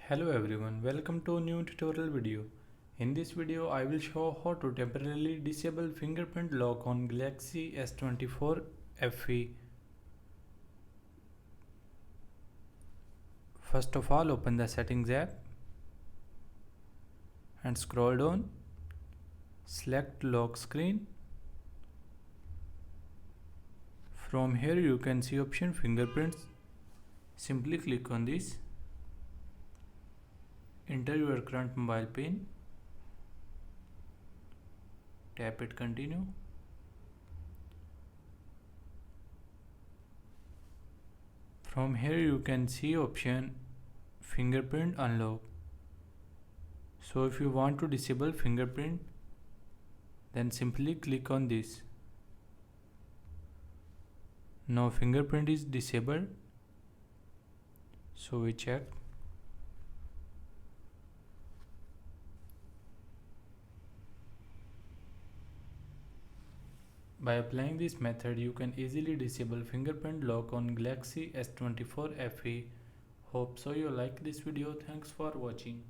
Hello everyone, welcome to a new tutorial video. In this video I will show how to temporarily disable fingerprint lock on Galaxy S24 FE. First of all, open the settings app and scroll down, select lock screen. From here you can see option fingerprints. Simply click on this. Enter your current mobile pin. Tap it continue. From here you can see option fingerprint unlock. So if you want to disable fingerprint, then simply click on this. Now fingerprint is disabled. So we check. By applying this method, you can easily disable fingerprint lock on Galaxy S24 FE. Hope so you like this video. Thanks for watching.